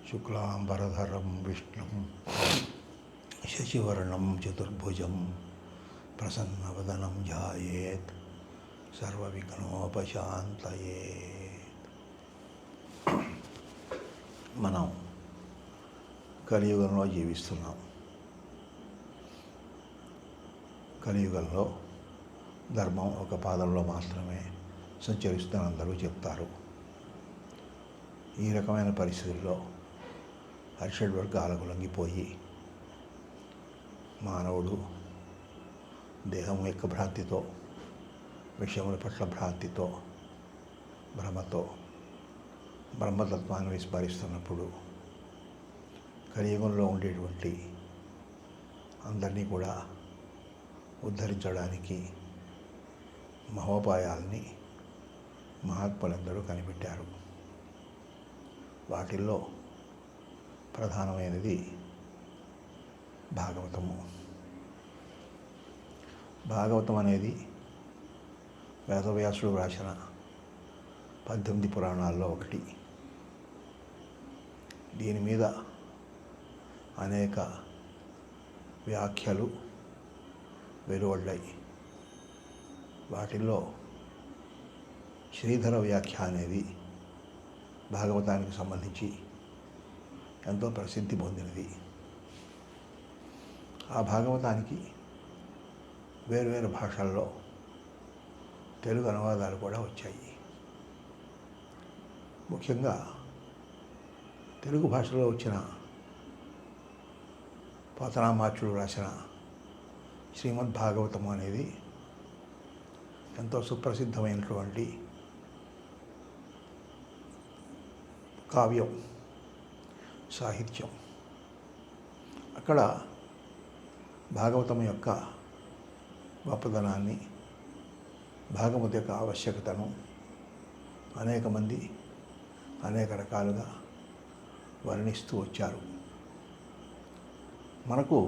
శుక్లాంబరధరం విష్ణుం శశివర్ణం చతుర్భుజం ప్రసన్నవదనం ధ్యాయేత్ సర్వవిఘ్నోపశాంతయే. మనం కలియుగంలో జీవిస్తున్నాం. కలియుగంలో ధర్మం ఒక పాదంలో మాత్రమే సంచరిస్తుందని అందరూ చెప్తారు. ఈ రకమైన పరిస్థితుల్లో అరిషడ్వర్గాలకు లొంగిపోయి మానవుడు దేహం యొక్క భ్రాంతితో, విషయముల పట్ల భ్రాంతితో, భ్రమతో బ్రహ్మతత్వాన్ని విస్మరిస్తున్నప్పుడు కలియుగంలో ఉండేటువంటి అందరినీ కూడా ఉద్ధరించడానికి మహోపాయాల్ని మహాత్ములందరూ కనిపెట్టారు. వాటిల్లో ప్రధానమైనది భాగవతము. భాగవతం అనేది వేదవ్యాసుడు రాసిన 18 పురాణాల్లో ఒకటి. దీని మీద అనేక వ్యాఖ్యలు వెలువడ్డాయి. వాటిల్లో శ్రీధర వ్యాఖ్య అనేది భాగవతానికి సంబంధించి ఎంతో ప్రసిద్ధి పొందినది. ఆ భాగవతానికి వేరువేరు భాషల్లో తెలుగు అనువాదాలు కూడా వచ్చాయి. ముఖ్యంగా తెలుగు భాషలో వచ్చిన పోతనామాచ్యుడు రాసిన శ్రీమద్భాగవతము అనేది ఎంతో సుప్రసిద్ధమైనటువంటి కావ్యం, సాహిత్యం. అక్కడ భాగవతం యొక్క గొప్పదనాన్ని, భాగవత యొక్క ఆవశ్యకతను అనేక మంది అనేక రకాలుగా వర్ణిస్తూ వచ్చారు. మనకు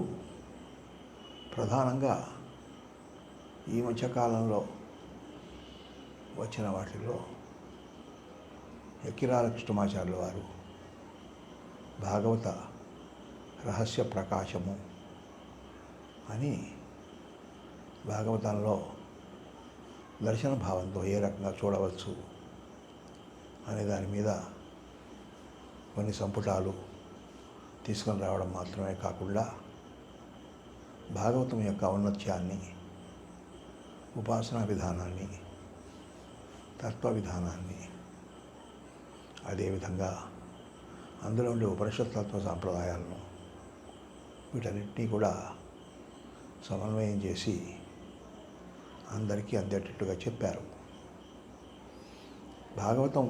ప్రధానంగా ఈ మధ్యకాలంలో వచ్చిన వాటిల్లో యక్కిరాల కృష్ణమాచార్యుల వారు భాగవత రహస్య ప్రకాశము అని భాగవతంలో దర్శన భావంతో ఏ రకంగా చూడవచ్చు అనే దాని మీద కొన్ని సంపుటాలు తీసుకొని రావడం మాత్రమే కాకుండా భాగవతం యొక్క ఔన్నత్యాన్ని, ఉపాసనా విధానాన్ని, తత్వ విధానాన్ని, అదేవిధంగా అందులో ఉండే ఉపనిషత్ తత్వ సాంప్రదాయాలను, వీటన్నిటినీ కూడా సమన్వయం చేసి అందరికీ అందేటట్టుగా చెప్పారు. భాగవతం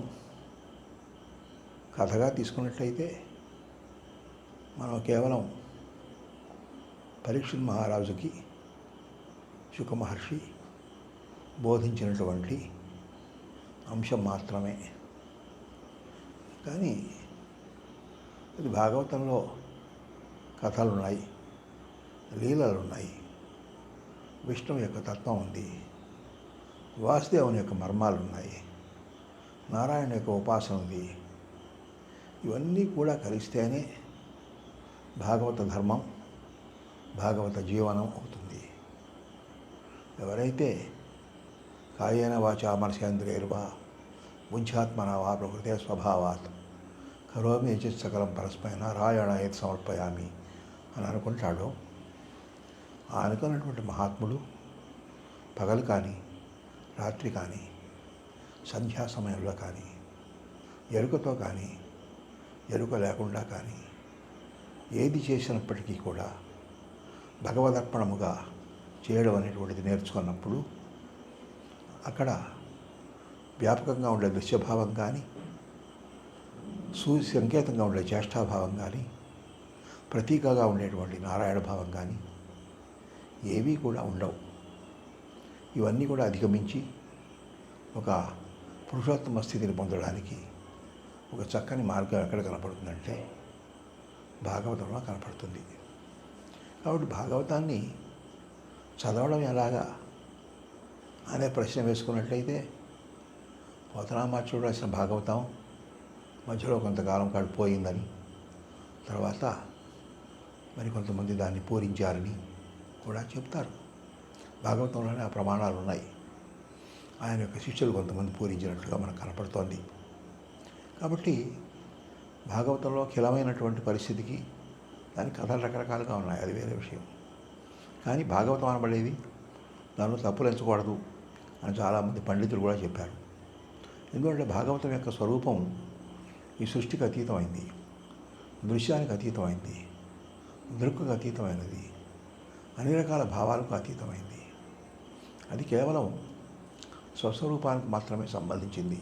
కథగా తీసుకున్నట్లయితే మనం కేవలం పరీక్షిత్ మహారాజుకి శుక మహర్షి బోధించినటువంటి అంశం మాత్రమే. కానీ ఇది భాగవతంలో కథలు ఉన్నాయి, లీలలు ఉన్నాయి, విష్ణువు యొక్క తత్వం ఉంది, వాసుదేవుని యొక్క మర్మాలు ఉన్నాయి, నారాయణ యొక్క ఉపాసన ఉంది. ఇవన్నీ కూడా కలిస్తేనే భాగవత ధర్మం, భాగవత జీవనం అవుతుంది. ఎవరైతే కాయేన వాచా మనసేంద్రియైర్వా బుద్ధ్యాత్మనా వా ప్రకృతే స్వభావాత్ కరోమి యచిత్ సకలం పరస్మై నారాయణాయేతి సమర్పయామి అని అనుకుంటాడో, ఆ అనుకున్నటువంటి మహాత్ముడు పగలు కానీ, రాత్రి కానీ, సంధ్యా సమయంలో కానీ, ఎరుకతో కానీ, ఎరుక లేకుండా కానీ ఏది చేసినప్పటికీ కూడా భగవదర్పణముగా చేయడం అనేటువంటిది నేర్చుకున్నప్పుడు అక్కడ వ్యాపకంగా ఉండే దృశ్యభావం కానీ, సంకేతంగా ఉండే జ్యేష్ఠాభావం కానీ, ప్రతీకగా ఉండేటువంటి నారాయణ భావం కానీ ఏవీ కూడా ఉండవు. ఇవన్నీ కూడా అధిగమించి ఒక పురుషోత్తమ స్థితిని పొందడానికి ఒక చక్కని మార్గం ఎక్కడ కనపడుతుందంటే భాగవతంలో కనపడుతుంది. కాబట్టి భాగవతాన్ని చదవడం ఎలాగా అనే ప్రశ్న వేసుకున్నట్లయితే పోతనామాచ్యుడు రాసిన భాగవతం మధ్యలో కొంతకాలం గడిపోయిందని తర్వాత మరి కొంతమంది దాన్ని పూరించారని కూడా చెప్తారు. భాగవతంలోనే ఆ ప్రమాణాలు ఉన్నాయి. ఆయన యొక్క శిష్యులు కొంతమంది పూరించినట్లుగా మనకు కనపడుతోంది. కాబట్టి భాగవతంలో కిలమైనటువంటి పరిస్థితికి దాని కథలు రకరకాలుగా ఉన్నాయి, అది వేరే విషయం. కానీ భాగవతం అనబడేది దానిలో తప్పులు ఎంచకూడదు అని చాలామంది పండితులు కూడా చెప్పారు. ఎందుకంటే భాగవతం యొక్క స్వరూపం ఈ సృష్టికి అతీతమైంది, దృశ్యానికి అతీతమైంది, దృక్కుకు అతీతమైనది, అన్ని రకాల భావాలకు అతీతమైంది. అది కేవలం స్వస్వరూపానికి మాత్రమే సంబంధించింది.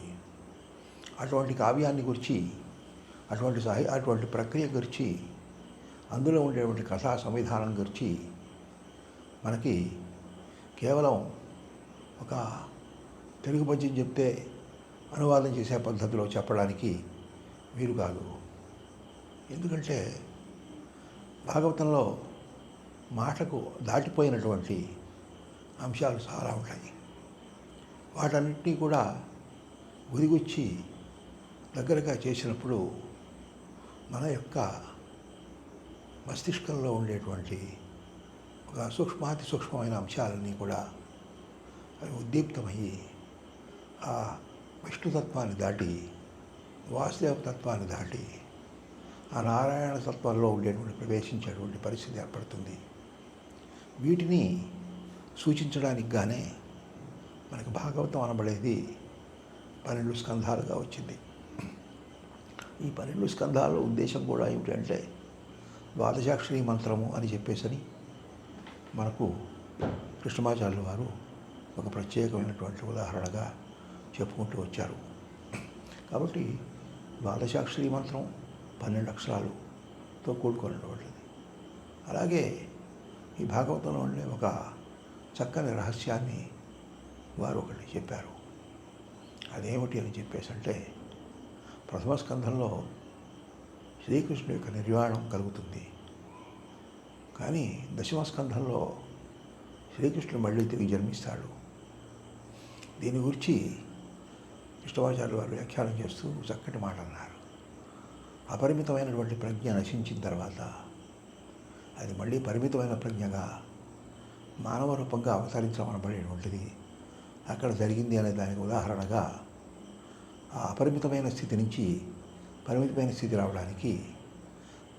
అటువంటి కావ్యాన్ని గురించి, అటువంటి ప్రక్రియ గురించి, అందులో ఉండేటువంటి కథా సంవిధానం గురించి మనకి కేవలం ఒక తెలుగు పద్యం చెప్తే అనువాదం చేసే పద్ధతిలో చెప్పడానికి వీలు కాదు. ఎందుకంటే భాగవతంలో మాటకు దాటిపోయినటువంటి అంశాలు చాలా ఉంటాయి. వాటన్నిటినీ కూడా గురిగుచ్చి దగ్గరగా చేసినప్పుడు మన యొక్క మస్తిష్కంలో ఉండేటువంటి ఒక సూక్ష్మాతి సూక్ష్మమైన అంశాలన్నీ కూడా అవి ఉద్దీప్తమయ్యి ఆ విష్ణుతత్వాన్ని దాటి, వాసుదేవ తత్వాన్ని దాటి ఆ నారాయణ తత్వంలో ఉండేటువంటి ప్రవేశించేటువంటి పరిస్థితి ఏర్పడుతుంది. వీటిని సూచించడానికి గానే మనకు భాగవతం అనబడేది 12 స్కంధాలుగా వచ్చింది. ఈ 12 స్కంధాల ఉద్దేశం కూడా ఏమిటంటే ద్వాదశాక్షరి మంత్రము అని చెప్పేసని మనకు కృష్ణమాచార్యుల వారు ఒక ప్రత్యేకమైనటువంటి ఉదాహరణగా చెప్పుకుంటూ వచ్చారు. కాబట్టి ద్వాదశాక్షరి మంత్రం 12 అక్షరాలతో కూడుకున్నటువంటిది. అలాగే ఈ భాగవతంలో ఉండే ఒక చక్కని రహస్యాన్ని వారు ఒకటి చెప్పారు. అదేమిటి అని చెప్పేసి అంటే, ప్రథమ స్కంధంలో శ్రీకృష్ణుడి యొక్క నిర్వాణం కలుగుతుంది. కానీ దశమ స్కంధంలో శ్రీకృష్ణుడు మళ్ళీ తిరిగి జన్మిస్తాడు. దీని గురించి కృష్ణమాచార్యులు వారు వ్యాఖ్యానం చేస్తూ చక్కటి మాట అన్నారు. అపరిమితమైనటువంటి ప్రజ్ఞ నశించిన తర్వాత అది మళ్ళీ పరిమితమైన ప్రజ్ఞగా మానవ రూపంగా అవతరించమనబడేటువంటిది అక్కడ జరిగింది అనే దానికి ఉదాహరణగా ఆ అపరిమితమైన స్థితి నుంచి పరిమితమైన స్థితి రావడానికి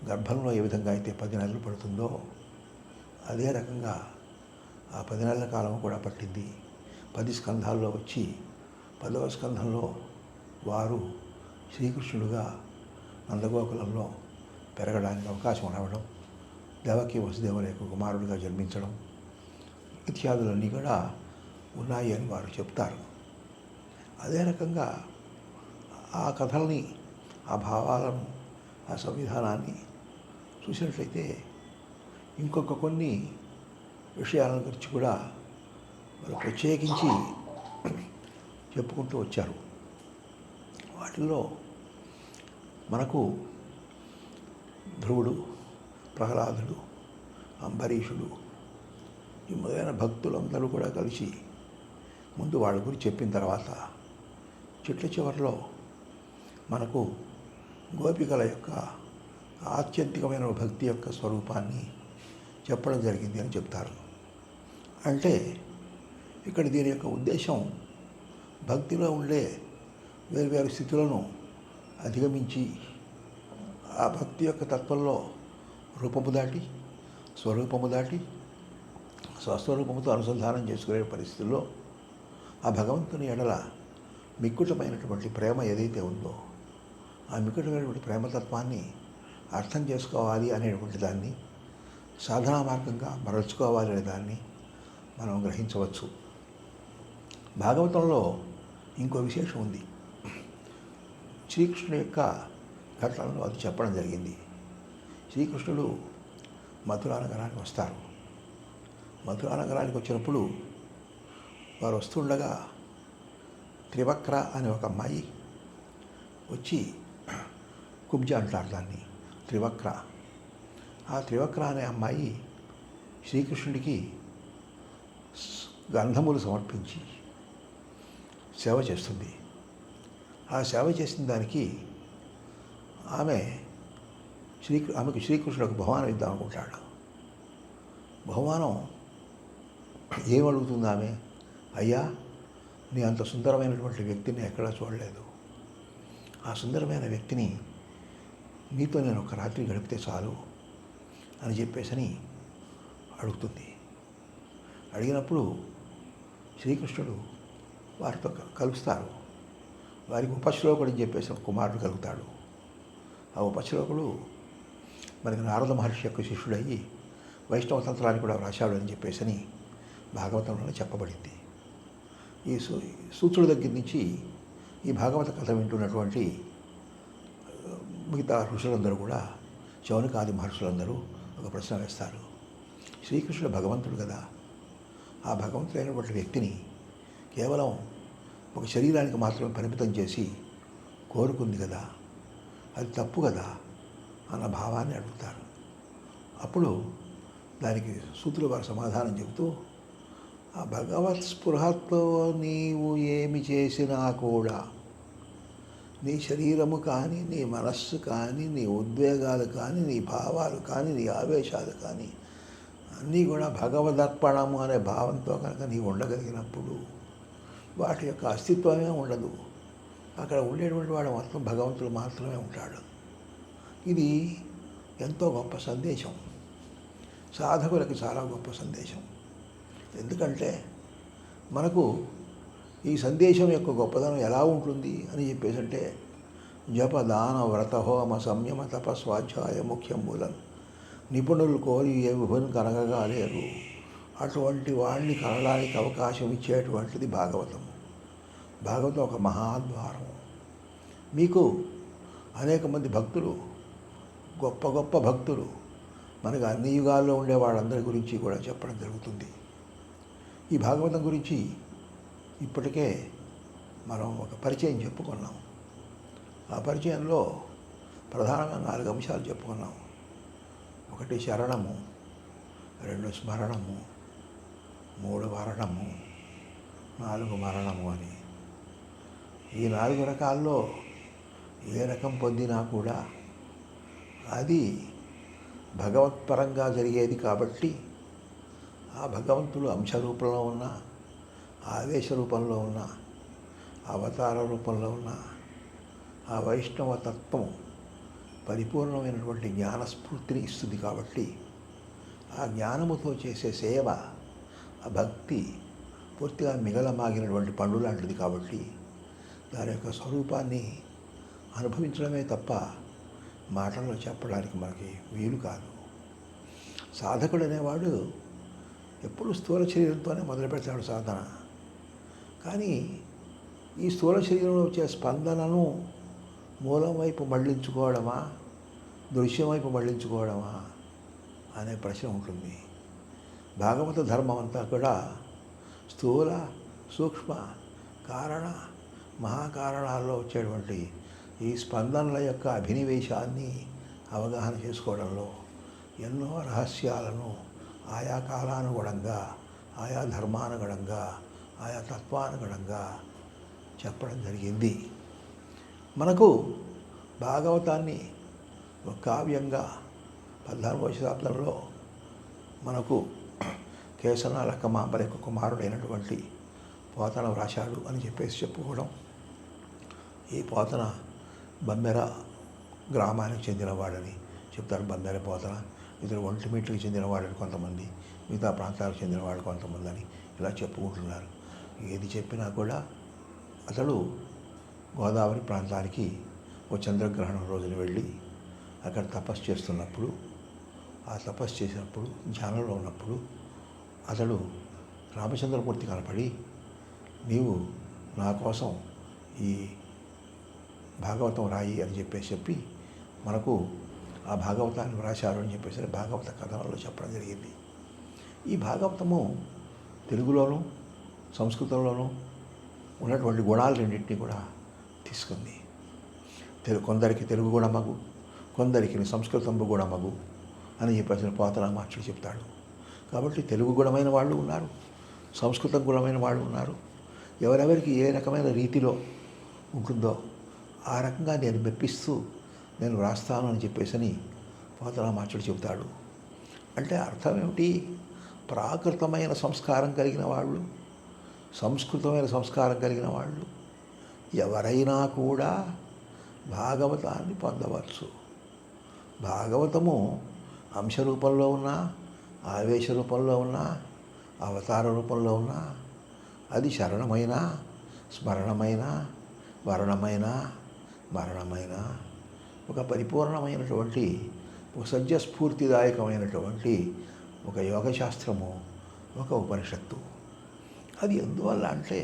గర్భంలో ఏ విధంగా అయితే 10 నెలలు పడుతుందో అదే రకంగా ఆ 10 నెలల కాలం కూడా పట్టింది. 10 స్కంధాల్లో వచ్చి 10వ స్కంధంలో వారు శ్రీకృష్ణుడుగా నందగోకులంలో పెరగడానికి అవకాశం రావడం, దేవకి వసుదేవుల యొక్క కుమారుడిగా జన్మించడం ఇత్యాదులన్నీ కూడా ఉన్నాయి అని వారు చెప్తారు. అదే రకంగా ఆ కథల్ని, ఆ భావాలను, ఆ సంవిధానాన్ని చూసినట్లయితే ఇంకొక కొన్ని విషయాల గురించి కూడా వాళ్ళు ప్రత్యేకించి చెప్పుకుంటూ వచ్చారు. వాటిల్లో మనకు ధ్రువుడు, ప్రహ్లాదుడు, అంబరీషుడు ఈ మొదలైన భక్తులందరూ కూడా కలిసి ముందు వాళ్ళ గురించి చెప్పిన తర్వాత చిట్ల చివరిలో మనకు గోపికల యొక్క ఆత్యంతికమైన భక్తి యొక్క స్వరూపాన్ని చెప్పడం జరిగింది అని చెప్తారు. అంటే ఇక్కడ దీని యొక్క ఉద్దేశం భక్తిలో ఉండే వేరువేరు స్థితులను అధిగమించి ఆ భక్తి యొక్క తత్వంలో రూపము దాటి, స్వరూపము దాటి, స్వస్వరూపముతో అనుసంధానం చేసుకునే పరిస్థితుల్లో ఆ భగవంతుని ఎడల మిక్కుటమైనటువంటి ప్రేమ ఏదైతే ఉందో ఆ మిక్కుటమైనటువంటి ప్రేమతత్వాన్ని అర్థం చేసుకోవాలి అనేటువంటి దాన్ని, సాధనా మార్గంగా మరల్చుకోవాలి అనే దాన్ని మనం గ్రహించవచ్చు. భాగవతంలో ఇంకో విశేషం ఉంది. శ్రీకృష్ణుడి యొక్క ఘటనలో అది చెప్పడం జరిగింది. శ్రీకృష్ణుడు మథురా నగరానికి వస్తారు. మథురా నగరానికి వచ్చినప్పుడు వారు వస్తుండగా త్రివక్ర అనే ఒక అమ్మాయి వచ్చి, కుబ్జ అంటారు దాన్ని, త్రివక్ర. ఆ త్రివక్ర అనే అమ్మాయి శ్రీకృష్ణుడికి గంధములు సమర్పించి సేవ చేస్తుంది. ఆ సేవ చేసిన దానికి ఆమె ఆమెకు శ్రీకృష్ణుడికి బహుమానం ఇద్దాం అనుకుంటాడు. బహుమానం ఏమడుగుతుంది ఆమె? అయ్యా, నీ అంత సుందరమైనటువంటి వ్యక్తిని ఎక్కడా చూడలేదు. ఆ సుందరమైన వ్యక్తిని నీతో నేను ఒక రాత్రి గడిపితే చాలు అని చెప్పేసి అడుగుతుంది. అడిగినప్పుడు శ్రీకృష్ణుడు వారితో కలుస్తారు. వారికి ఉపశ్లోకుడు అని చెప్పేసి ఒక కుమారుడు కలుగుతాడు. ఆ ఉపశ్లోకుడు మనకి నారద మహర్షి యొక్క శిష్యుడయ్యి వైష్ణవ తంత్రాన్ని కూడా వ్రాశాడు అని చెప్పేసి భాగవతంలో చెప్పబడింది. ఈ సూత్రుడి దగ్గర నుంచి ఈ భాగవత కథ వింటున్నటువంటి మిగతా ఋషులందరూ కూడా, శౌనకాది మహర్షులందరూ ఒక ప్రశ్న వేస్తారు. శ్రీకృష్ణుడు భగవంతుడు కదా, ఆ భగవంతుడైనటువంటి వ్యక్తిని కేవలం ఒక శరీరానికి మాత్రమే పరిమితం చేసి కోరుకుంది కదా, అది తప్పు కదా అన్న భావాన్ని అడుగుతారు. అప్పుడు దానికి సూత్రుల వారు సమాధానం చెబుతూ, ఆ భగవత్ స్పృహతో నీవు ఏమి చేసినా కూడా నీ శరీరము కానీ, నీ మనస్సు కానీ, నీ ఉద్వేగాలు కానీ, నీ భావాలు కానీ, నీ ఆవేశాలు కానీ అన్నీ కూడా భగవదర్పణము అనే భావంతో కనుక నీవు ఉండగలిగినప్పుడు వాటి యొక్క అస్తిత్వమే ఉండదు. అక్కడ ఉండేటువంటి వాడు మొత్తం భగవంతుడు మాత్రమే ఉంటాడు. ఇది ఎంతో గొప్ప సందేశం, సాధకులకు చాలా గొప్ప సందేశం. ఎందుకంటే మనకు ఈ సందేశం యొక్క గొప్పదనం ఎలా ఉంటుంది అని చెప్పేసి అంటే, జప దాన వ్రత హోమ సంయమ తపస్వాధ్యాయ ముఖ్యం మూలం నిపుణులు కోరి ఏ విభుని కనగగా లేరు. అటువంటి వాడిని కనడానికి అవకాశం ఇచ్చేటువంటిది భాగవతం. భాగవతం ఒక మహాద్వారం. మీకు అనేక మంది భక్తులు, గొప్ప గొప్ప భక్తులు, మనకు అన్ని యుగాల్లో ఉండే వాళ్ళందరి గురించి కూడా చెప్పడం జరుగుతుంది. ఈ భాగవతం గురించి ఇప్పటికే మనం ఒక పరిచయం చెప్పుకున్నాం. ఆ పరిచయంలో ప్రధానంగా 4 అంశాలు చెప్పుకున్నాం. 1 శరణము, 2 స్మరణము, 3 వరణము, 4 మరణము అని. ఈ 4 రకాల్లో ఏ రకం పొందినా కూడా అది భగవత్పరంగా జరిగేది కాబట్టి, ఆ భగవంతుడు అంశ రూపంలో ఉన్న, ఆవేశ రూపంలో ఉన్న, అవతార రూపంలో ఉన్న ఆ వైష్ణవ తత్వం పరిపూర్ణమైనటువంటి జ్ఞానస్ఫూర్తిని ఇస్తుంది కాబట్టి, ఆ జ్ఞానముతో చేసే సేవ, ఆ భక్తి పూర్తిగా మిగలమాగినటువంటి పండు లాంటిది కాబట్టి, దాని యొక్క స్వరూపాన్ని అనుభవించడమే తప్ప మాటల్లో చెప్పడానికి మనకి వీలు కాదు. సాధకుడు అనేవాడు ఎప్పుడు స్థూల శరీరంతోనే మొదలు పెడతాడు సాధన. కానీ ఈ స్థూల శరీరంలో వచ్చే స్పందనను మూలం వైపు మళ్లించుకోవడమా, దృశ్యం వైపు మళ్లించుకోవడమా అనే ప్రశ్న ఉంటుంది. భాగవత ధర్మం అంతా కూడా స్థూల, సూక్ష్మ, కారణ, మహాకారణాల్లో వచ్చేటువంటి ఈ స్పందనల యొక్క అభినివేశాన్ని అవగాహన చేసుకోవడంలో ఎన్నో రహస్యాలను ఆయా కాలానుగుణంగా, ఆయా ధర్మానుగుణంగా, ఆయా తత్వానుగుణంగా చెప్పడం జరిగింది. మనకు భాగవతాన్ని ఒక కావ్యంగా 14వ శతాబ్దంలో మనకు కేసన లక్కమాంబల యొక్క కుమారుడైనటువంటి పోతన వ్రాశాడు అని చెప్పేసి చెప్పుకోవడం. ఈ పోతన బమ్మెర గ్రామానికి చెందినవాడని చెప్తారు. బమ్మెర పోతన ఇతరు ఒంటిమిట్లకు చెందినవాడని కొంతమంది, మిగతా ప్రాంతాలకు చెందినవాడు కొంతమంది అని ఇలా చెప్పుకుంటున్నారు. ఏది చెప్పినా కూడా అతడు గోదావరి ప్రాంతానికి ఓ చంద్రగ్రహణం రోజున వెళ్ళి అక్కడ తపస్సు చేస్తున్నప్పుడు, ఆ తపస్సు చేసినప్పుడు ధ్యానంలో ఉన్నప్పుడు అతడు రామచంద్రమూర్తి కనపడి, నీవు నా కోసం ఈ భాగవతం రాయి అని చెప్పి మనకు ఆ భాగవతాన్ని వ్రాశారు అని చెప్పేసి భాగవత కథనంలో చెప్పడం జరిగింది. ఈ భాగవతము తెలుగులోను సంస్కృతంలోనూ ఉన్నటువంటి గుణాలు రెండింటినీ కూడా తీసుకుంది. కొందరికి తెలుగు గుణమగు, కొందరికి సంస్కృతంబు గుణమగు అని చెప్పేసి పోతన మహర్షులు చెప్తాడు. కాబట్టి తెలుగు గుణమైన వాళ్ళు ఉన్నారు, సంస్కృతం గుణమైన వాళ్ళు ఉన్నారు. ఎవరెవరికి ఏ రకమైన రీతిలో ఉంటుందో ఆ రకంగా నేను మెప్పిస్తూ నేను వ్రాస్తాను అని చెప్పేసి పోతనామాచుడు చెబుతాడు. అంటే అర్థం ఏమిటి? ప్రాకృతమైన సంస్కారం కలిగిన వాళ్ళు, సంస్కృతమైన సంస్కారం కలిగిన వాళ్ళు ఎవరైనా కూడా భాగవతాన్ని పొందవచ్చు. భాగవతము అంశరూపంలో ఉన్నా, ఆవేశ రూపంలో ఉన్నా, అవతార రూపంలో ఉన్నా, అది శరణమైన, స్మరణమైన, వర్ణమైన, మరణమైన ఒక పరిపూర్ణమైనటువంటి, ఒక సత్యస్ఫూర్తిదాయకమైనటువంటి ఒక యోగశాస్త్రము, ఒక ఉపనిషత్తు. అది ఎందువల్ల అంటే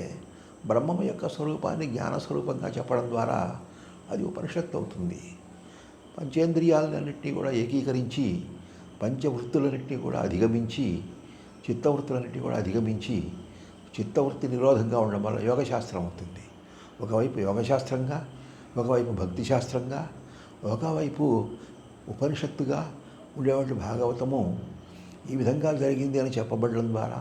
బ్రహ్మము యొక్క స్వరూపాన్ని జ్ఞానస్వరూపంగా చెప్పడం ద్వారా అది ఉపనిషత్తు అవుతుంది. పంచేంద్రియాలన్నింటినీ కూడా ఏకీకరించి, పంచవృత్తులన్నింటినీ కూడా అధిగమించి, చిత్తవృత్తులన్నింటినీ కూడా అధిగమించి, చిత్తవృత్తి నిరోధంగా ఉండడం వల్ల యోగశాస్త్రం అవుతుంది. ఒకవైపు యోగశాస్త్రంగా, ఒకవైపు భక్తి శాస్త్రంగా, ఒకవైపు ఉపనిషత్తుగా ఉండేటువంటి భాగవతము ఈ విధంగా జరిగింది అని చెప్పబడడం ద్వారా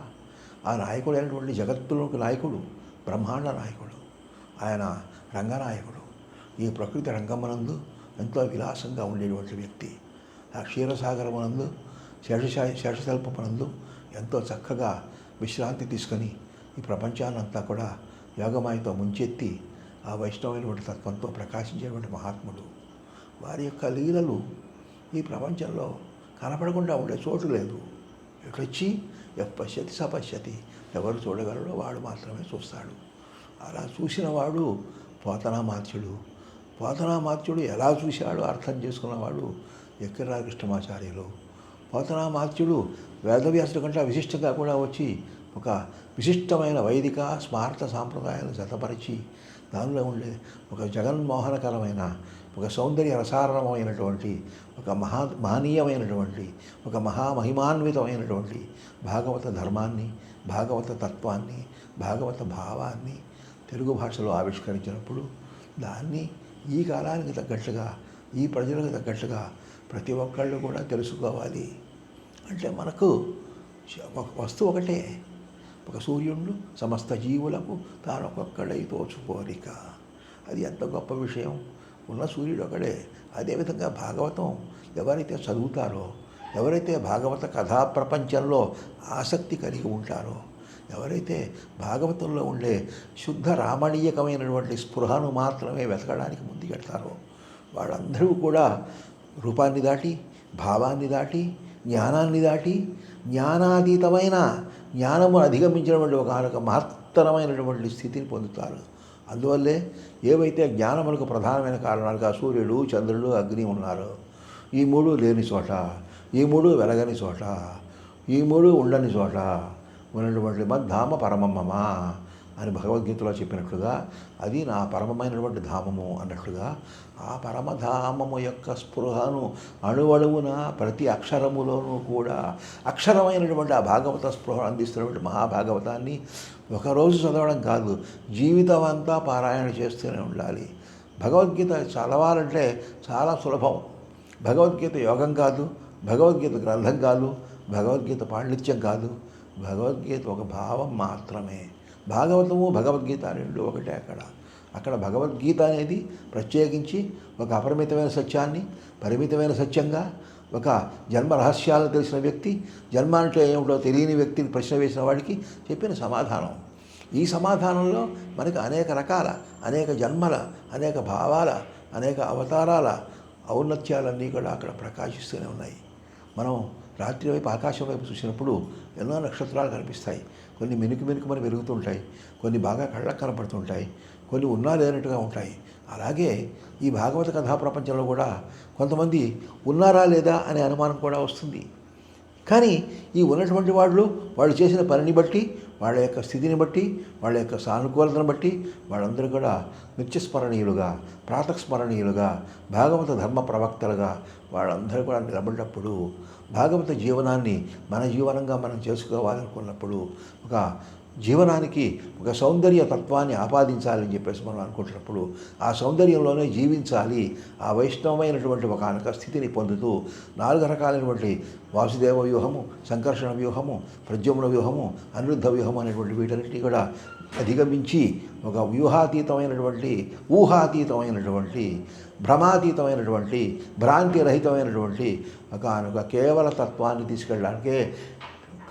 ఆ నాయకుడు అయినటువంటి జగత్తులోకి నాయకుడు, బ్రహ్మాండ నాయకుడు, ఆయన రంగనాయకుడు, ఈ ప్రకృతి రంగమనందు ఎంతో విలాసంగా ఉండేటువంటి వ్యక్తి, ఆ క్షీరసాగరమునందు శేషశల్పమునందు ఎంతో చక్కగా విశ్రాంతి తీసుకొని ఈ ప్రపంచాన్నంతా కూడా యోగమాయతో ముంచెత్తి ఆ వైష్ణవమైనటువంటి తత్వంతో ప్రకాశించేటువంటి మహాత్ముడు. వారి యొక్క లీలలు ఈ ప్రపంచంలో కనపడకుండా ఉండే చోటు లేదు. ఎటొచ్చి పశ్యతి సపశ్యతి, ఎవరు చూడగలడో వాడు మాత్రమే చూస్తాడు. అలా చూసిన వాడు పోతనామాత్యుడు. పోతనామాత్యుడు ఎలా చూశాడో అర్థం చేసుకున్నవాడు ఎక్కిరాల కృష్ణమాచార్యులు. పోతనామాత్యుడు వేదవ్యాసుడి కంటే విశిష్టంగా కూడా వచ్చి ఒక విశిష్టమైన వైదిక స్మారత సాంప్రదాయాలను జతపరిచి దానిలో ఉండే ఒక జగన్మోహనకరమైన, ఒక సౌందర్య రసారణమైనటువంటి, ఒక మహనీయమైనటువంటి, ఒక మహామహిమాన్వితమైనటువంటి భాగవత ధర్మాన్ని, భాగవత తత్వాన్ని, భాగవత భావాన్ని తెలుగు భాషలో ఆవిష్కరించినప్పుడు దాన్ని ఈ కాలానికి తగ్గట్టుగా, ఈ ప్రజలకు తగ్గట్టుగా ప్రతి ఒక్కళ్ళు కూడా తెలుసుకోవాలి. అంటే మనకు ఒక వస్తువు ఒకటే, ఒక సూర్యుడు సమస్త జీవులకు తాను ఒక్కొక్కడై తోచుకోరిక. అది ఎంత గొప్ప విషయం. ఉన్న సూర్యుడు ఒకడే. అదేవిధంగా భాగవతం ఎవరైతే చదువుతారో, ఎవరైతే భాగవత కథా ప్రపంచంలో ఆసక్తి కలిగి ఉంటారో, ఎవరైతే భాగవతంలో ఉండే శుద్ధ రామణీయకమైనటువంటి స్పృహను మాత్రమే వెతకడానికి ముందుకెడతారో వాళ్ళందరూ కూడా రూపాన్ని దాటి, భావాన్ని దాటి, జ్ఞానాన్ని దాటి, జ్ఞానాతీతమైన, జ్ఞానము అధిగమించినటువంటి ఒక మహత్తరమైనటువంటి స్థితిని పొందుతారు. అందువల్లే ఏవైతే జ్ఞానములకు ప్రధానమైన కారణాలుగా సూర్యుడు, చంద్రుడు, అగ్ని ఉన్నారు, ఈ మూడు లేని చోట, ఈ మూడు వెలగని చోట, ఈ మూడు ఉండని చోట ఉన్నటువంటి మద్ధామ పరమమ్మ అని భగవద్గీతలో చెప్పినట్లుగా అది నా పరమమైనటువంటి ధామము అన్నట్లుగా ఆ పరమధామము యొక్క స్పృహను అణువణువున ప్రతి అక్షరములోనూ కూడా అక్షరమైనటువంటి ఆ భాగవత స్పృహను అందిస్తున్నటువంటి మహాభాగవతాన్ని ఒకరోజు చదవడం కాదు, జీవితం అంతా పారాయణ చేస్తూనే ఉండాలి. భగవద్గీత చదవాలంటే చాలా సులభం. భగవద్గీత యోగం కాదు, భగవద్గీత గ్రంథం కాదు, భగవద్గీత పాండిత్యం కాదు, భగవద్గీత ఒక భావం మాత్రమే. భాగవతము భగవద్గీత రెండు ఒకటే. అక్కడ భగవద్గీత అనేది ప్రత్యేకించి ఒక అపరిమితమైన సత్యాన్ని పరిమితమైన సత్యంగా, ఒక జన్మ రహస్యాలను తెలిసిన వ్యక్తి, జన్మ అంటే ఏమిటో తెలియని వ్యక్తిని ప్రశ్న వేసిన వాడికి చెప్పిన సమాధానం. ఈ సమాధానంలో మనకి అనేక రకాల, అనేక జన్మల, అనేక భావాల, అనేక అవతారాల ఔన్నత్యాలన్నీ కూడా అక్కడ ప్రకాశిస్తూనే ఉన్నాయి. మనం రాత్రి వైపు ఆకాశం వైపు చూసినప్పుడు ఎన్నో నక్షత్రాలు కనిపిస్తాయి. కొన్ని మినుకుమని వెలుగుతుంటాయి, కొన్ని బాగా కళ్ళకు కనపడుతుంటాయి, కొన్ని ఉన్నా లేనట్టుగా ఉంటాయి. అలాగే ఈ భాగవత కథా ప్రపంచంలో కూడా కొంతమంది ఉన్నారా లేదా అనే అనుమానం కూడా వస్తుంది. కానీ ఈ ఉన్నటువంటి వాళ్ళు చేసిన పనిని బట్టి, వాళ్ళ యొక్క స్థితిని బట్టి, వాళ్ళ యొక్క సానుకూలతను బట్టి వాళ్ళందరూ కూడా నిత్యస్మరణీయులుగా, ప్రాతస్మరణీయులుగా, భాగవత ధర్మ ప్రవక్తలుగా వాళ్ళందరూ కూడా నిలబడినప్పుడు, భాగవత జీవనాన్ని మన జీవనంగా మనం చేసుకోవాలనుకున్నప్పుడు, ఒక జీవనానికి ఒక సౌందర్య తత్వాన్ని ఆపాదించాలని చెప్పేసి మనం అనుకుంటున్నప్పుడు ఆ సౌందర్యంలోనే జీవించాలి. ఆ వైష్ణవమైనటువంటి ఒక అనక స్థితిని పొందుతూ 4 రకాలైనటువంటి వాసుదేవ వ్యూహము, సంకర్షణ వ్యూహము, ప్రద్యుమ్న వ్యూహము, అనిరుద్ధ వ్యూహము అనేటువంటి వీటన్నిటినీ కూడా అధిగమించి ఒక వ్యూహాతీతమైనటువంటి, ఊహాతీతమైనటువంటి, భ్రమాతీతమైనటువంటి, భ్రాంతిరహితమైనటువంటి ఒక కేవల తత్వాన్ని తీసుకెళ్ళడానికే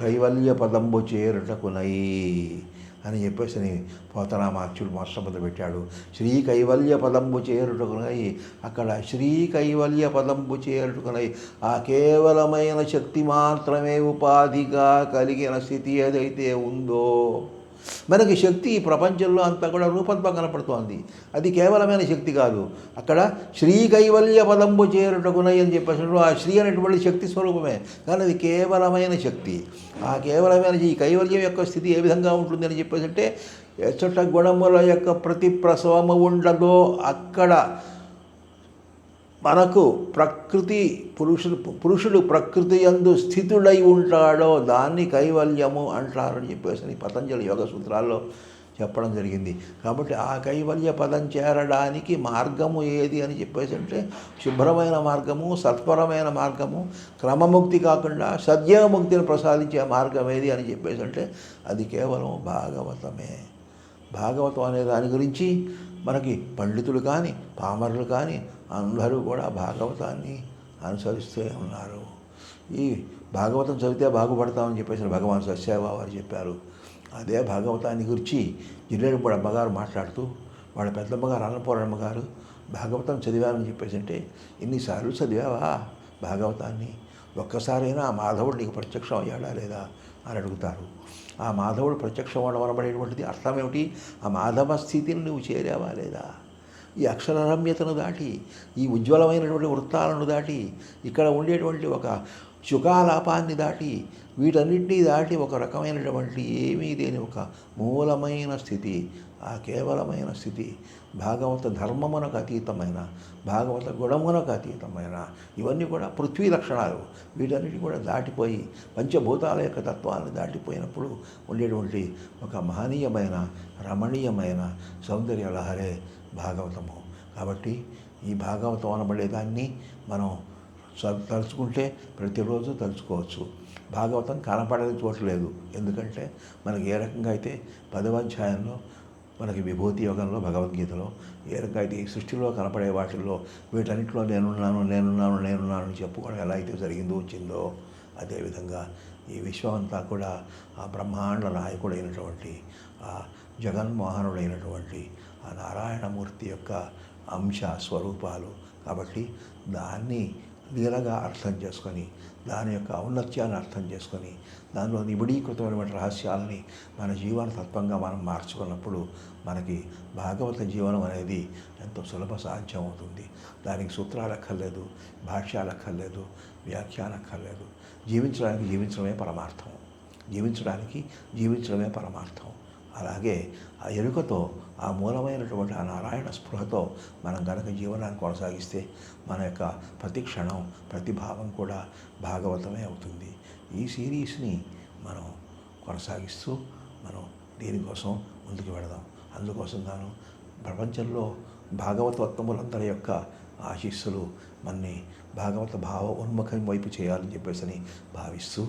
కైవల్య పదంబు చేరుటకునై అని చెప్పేసి పోతనామాచ్యుడు మొట్టమొదలు పెట్టాడు. శ్రీ కైవల్య పదంబు చేరుటకునై, అక్కడ శ్రీ కైవల్య పదంబు చేరుటకునై ఆ కేవలమైన శక్తి మాత్రమే ఉపాధిగా కలిగిన స్థితి ఏదైతే ఉందో, మనకి శక్తి ఈ ప్రపంచంలో అంతా కూడా రూపంతో కనపడుతోంది. అది కేవలమైన శక్తి కాదు. అక్కడ శ్రీ కైవల్య పదంబు చేరుటకునై అని చెప్పేసి ఆ శ్రీ అనేటువంటి శక్తి స్వరూపమే, కానీ అది కేవలమైన శక్తి. ఆ కేవలమైన ఈ కైవల్యం యొక్క స్థితి ఏ విధంగా ఉంటుంది అని చెప్పేసి అంటే, ఎచ్చట గుణముల యొక్క ప్రతి ప్రసవము ఉండదో అక్కడ మనకు పురుషుడు ప్రకృతి యందు స్థితుడై ఉంటాడో దాన్ని కైవల్యము అంటారని చెప్పేసి పతంజలి యోగ సూత్రాల్లో చెప్పడం జరిగింది. కాబట్టి ఆ కైవల్య పదం చేరడానికి మార్గము ఏది అని చెప్పేసి అంటే, శుభ్రమైన మార్గము, సత్వరమైన మార్గము, క్రమముక్తి కాకుండా సద్యోముక్తిని ప్రసాదించే మార్గం ఏది అని చెప్పేసి అంటే అది కేవలం భాగవతమే. భాగవతం అనే దాని గురించి మనకి పండితులు కానీ పామరులు కానీ అందరూ కూడా భాగవతాన్ని అనుసరిస్తూ ఉన్నారు. ఈ భాగవతం చదివితే బాగుపడతామని చెప్పేసి భగవాన్ సత్యసాయి వారు చెప్పారు. అదే భాగవతాన్ని గురించి జిల్లేడుపూడి అమ్మగారు మాట్లాడుతూ, వాళ్ళ పెద్దమ్మగారు అన్నపూర్ణమ్మ గారు భాగవతం చదివామని చెప్పేసి అంటే, ఇన్నిసార్లు చదివావా భాగవతాన్ని? ఒక్కసారైనా ఆ మాధవుడు నీకు ప్రత్యక్షం అయ్యాడా లేదా అని అడుగుతారు. ఆ మాధవుడు ప్రత్యక్షం అనబడేటువంటిది అర్థం ఏమిటి? ఆ మాధవ స్థితిని నువ్వు చేరావా లేదా? ఈ అక్షరరమ్యతను దాటి, ఈ ఉజ్వలమైనటువంటి వృత్తాలను దాటి, ఇక్కడ ఉండేటువంటి ఒక శుకాలాపాన్ని దాటి, వీటన్నిటినీ దాటి ఒక రకమైనటువంటి ఏమీ లేని ఒక మూలమైన స్థితి, ఆ కేవలమైన స్థితి, భాగవత ధర్మమునకు అతీతమైన, భాగవత గుణమునకు అతీతమైన, ఇవన్నీ కూడా పృథ్వీ లక్షణాలు. వీటన్నిటి కూడా దాటిపోయి పంచభూతాల యొక్క తత్వాన్ని దాటిపోయినప్పుడు ఉండేటువంటి ఒక మహనీయమైన, రమణీయమైన సౌందర్య లహరే భాగవతము. కాబట్టి ఈ భాగవతం అనబడేదాన్ని మనం తలుచుకుంటే ప్రతిరోజు తలుచుకోవచ్చు. భాగవతం కనపడని చోట్లేదు. ఎందుకంటే మనకి ఏ రకంగా అయితే 10వ అధ్యాయంలో మనకి విభూతి యోగంలో భగవద్గీతలో ఏ రకంగా అయితే ఈ సృష్టిలో కనపడే వాటిల్లో వీటన్నిటిలో నేనున్నాను అని చెప్పుకోవడం ఎలా అయితే జరిగిందో వచ్చిందో, అదేవిధంగా ఈ విశ్వం అంతా కూడా ఆ బ్రహ్మాండ నాయకుడైనటువంటి, ఆ జగన్మోహనుడైనటువంటి ఆ నారాయణమూర్తి యొక్క అంశ స్వరూపాలు. కాబట్టి దాన్ని లీలగా అర్థం చేసుకొని, దాని యొక్క ఔన్నత్యాన్ని అర్థం చేసుకొని, దానిలో నిబిడీకృతమైన రహస్యాలని మన జీవన తత్వంగా మనం మార్చుకున్నప్పుడు మనకి భాగవత జీవనం అనేది ఎంతో సులభ సాధ్యం అవుతుంది. దానికి సూత్రాలు అక్కర్లేదు, భాష్యాలు అక్కర్లేదు, వ్యాఖ్యానం అక్కర్లేదు. జీవించడమే పరమార్థం. అలాగే ఆ ఎరుకతో, ఆ మూలమైనటువంటి ఆ నారాయణ స్పృహతో మనం కనుక జీవనాన్ని కొనసాగిస్తే మన యొక్క ప్రతి క్షణం, ప్రతి భావం కూడా భాగవతమే అవుతుంది. ఈ సిరీస్ని మనం కొనసాగిస్తూ మనం దీనికోసం ముందుకు వెళదాం. అందుకోసం గాను ప్రపంచంలో భాగవతోత్తములందరి యొక్క ఆశీస్సులు మన్ని భాగవత భావ ఉన్ముఖం వైపు చేయాలని చెప్పేసి భావిస్తూ